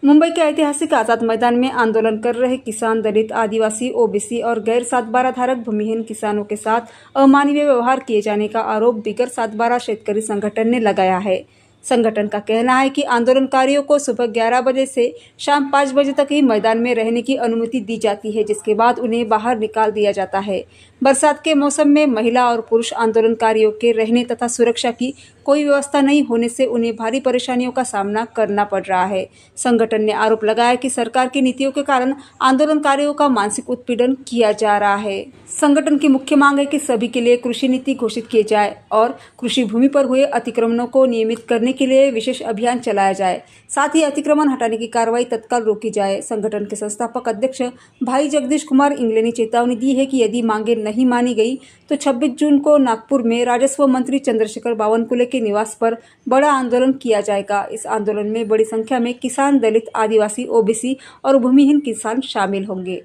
मुंबई के ऐतिहासिक आज़ाद मैदान में आंदोलन कर रहे किसान, दलित, आदिवासी, ओबीसी और गैर सातबारा धारक भूमिहीन किसानों के साथ अमानवीय व्यवहार किए जाने का आरोप बिगर सातबारा शेतकरी संगठन ने लगाया है। संगठन का कहना है कि आंदोलनकारियों को सुबह 11 बजे से शाम 5 बजे तक ही मैदान में रहने की अनुमति दी जाती है, जिसके बाद उन्हें बाहर निकाल दिया जाता है। बरसात के मौसम में महिला और पुरुष आंदोलनकारियों के रहने तथा सुरक्षा की कोई व्यवस्था नहीं होने से उन्हें भारी परेशानियों का सामना करना पड़ रहा है। संगठन ने आरोप लगाया कि सरकार की नीतियों के कारण आंदोलनकारियों का मानसिक उत्पीड़न किया जा रहा है। संगठन की मुख्य मांग है कि सभी के लिए कृषि नीति घोषित किए जाए और कृषि भूमि पर हुए अतिक्रमणों को नियमित करने के लिए विशेष अभियान चलाया जाए। साथ ही अतिक्रमण हटाने की कार्रवाई तत्काल रोकी जाए। संगठन के संस्थापक अध्यक्ष भाई जगदीश कुमार इंगले ने चेतावनी दी है कि यदि मांगे नहीं मानी गई तो 26 जून को नागपुर में राजस्व मंत्री चंद्रशेखर बावनकुले के निवास पर बड़ा आंदोलन किया जाएगा। इस आंदोलन में बड़ी संख्या में किसान, दलित, आदिवासी, ओबीसी और भूमिहीन किसान शामिल होंगे।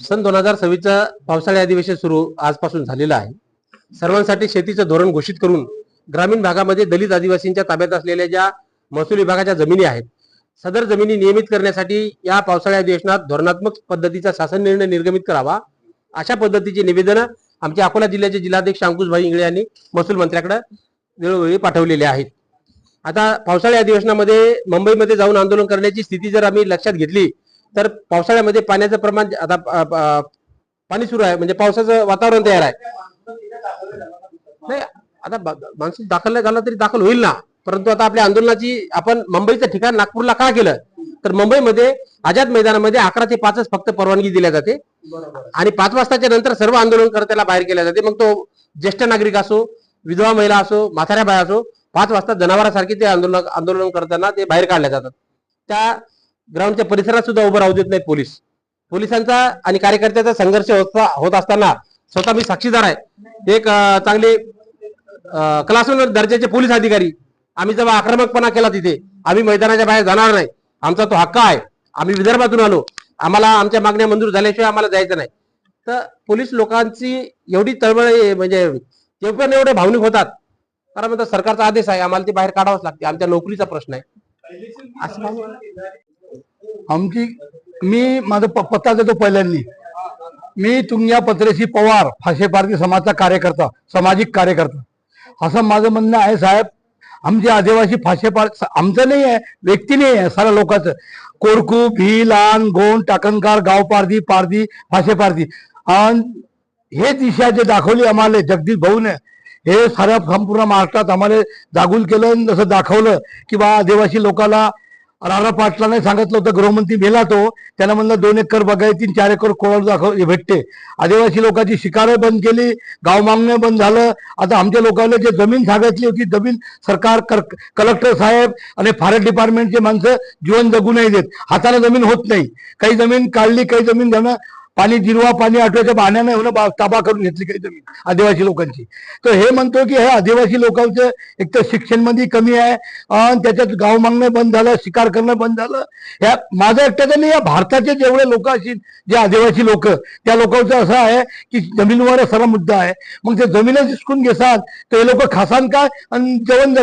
सन 2026चा पावसाळी अधिवेशन सुरू आजपासून झालेला आहे। सर्वांसाठी शेतीचं धोरण घोषित करून ग्रामीण भागामध्ये दलित आदिवासींच्या ताब्यात असलेल्या ज्या महसूल विभागाच्या जमिनी आहेत, सदर जमिनी नियमित करण्यासाठी या पावसाळी अधिवेशनात धोरणात्मक पद्धतीचा शासन निर्णय निर्गमित करावा, अशा पद्धतीचे निवेदन आमच्या अकोला जिल्ह्याचे जिल्हाध्यक्ष अंकुशभाई इंगळे यांनी महसूल मंत्र्याकडे वेळोवेळी पाठवलेले आहेत। आता पावसाळी अधिवेशनामध्ये मुंबईमध्ये जाऊन आंदोलन करण्याची स्थिती जर आम्ही लक्षात घेतली तर पावसाळ्यामध्ये पाण्याचं प्रमाण आता पाणी सुरू आहे, म्हणजे पावसाचं वातावरण तयार आहे। नाही, आता माणूस दाखल झाला तरी दाखल होईल ना, परंतु आता आपल्या आंदोलनाची आपण मुंबईचं ठिकाण नागपूरला का केलं तर मुंबईमध्ये आझाद मैदानामध्ये 11 ते 5च फक्त परवानगी दिल्या जाते आणि 5 वाजताच्या नंतर सर्व आंदोलनकर्त्याला बाहेर केल्या जाते। मग तो ज्येष्ठ नागरिक असो, विधवा महिला असो, म्हाताऱ्या बाया असो, 5 वाजता जनावरांसारखी ते आंदोलन करताना ते बाहेर काढल्या जातात। त्या ग्राउंडच्या परिसरात सुद्धा उभं राहू देत नाहीत पोलीस। पोलिसांचा आणि कार्यकर्त्याचा संघर्ष होत असताना स्वतः मी साक्षीदार आहे। एक चांगले क्लासरूम दर्जाचे पोलीस अधिकारी आम्ही जेव्हा आक्रमकपणा केला तिथे आम्ही मैदानाच्या बाहेर जाणार नाही, आमचा तो हक्क आहे, आम्ही विदर्भातून आलो, आम्हाला आमच्या मागण्या मंजूर झाल्याशिवाय आम्हाला जायचं नाही। तर पोलीस लोकांची एवढी तळमळ म्हणजे ते पण एवढे भावनिक होतात, कारण म्हणतात सरकारचा आदेश आहे, आम्हाला ते बाहेर काढावंच लागते, आमच्या नोकरीचा प्रश्न आहे। आमची मी माझा पत्ता देतो पहिल्यांदा, मी तुंग्या पत्रेसी पवार फाशे भारतीय समाजचा कार्यकर्ता, सामाजिक कार्यकर्ता असं माझं म्हणणं आहे। साहेब, आमचे आदिवासी फाशे आमचं नाही आहे, व्यक्ती नाही आहे, साऱ्या लोकांचं कोरकू, भील, आन, गोंड, टाकणकार, गाव पारधी, पारधी, फाशे पारधी आणि हे दिशा जे दाखवली आम्हाला जगदीश भाऊने, हे साऱ्या संपूर्ण महाराष्ट्रात आम्हाला जागून केलं। जसं दाखवलं की बा आदिवासी लोकांना राणा पाटलाने सांगितलं होतं, गृहमंत्री मेला तो, त्याला म्हणलं 2 एकर बघायची, 4 एकर कोळा दाखव भेटते। आदिवासी लोकांची शिकार बंद केली, गाव मागणं बंद झालं। आता आमच्या लोकांना जे जमीन सांगितली होती, जमीन सरकार कलेक्टर साहेब आणि फॉरेस्ट डिपार्टमेंटचे माणसं जीवन जगू नाही देत, हाताने जमीन होत नाही। काही जमीन काढली, काही जमीन जाणं पाणी जिरवा, पाणी आठवायच्या बहाण्याने होणं ताबा करून घेतली काही जमीन आदिवासी लोकांची। तर हे म्हणतो की हे आदिवासी लोकांचं एक तर शिक्षण मध्ये कमी आहे आणि त्याच्यात गाव मागणं बंद झालं, शिकार करणं बंद झालं। ह्या माझं एकट्याचं नाही, या भारताचे जेवढे लोक असतील जे आदिवासी लोक, त्या लोकांचं असं आहे की जमिनीवर सर्व मुद्दा आहे। मग ते जमीनच हिसकून घेतात तर हे लोक खासान काय आणि जेवण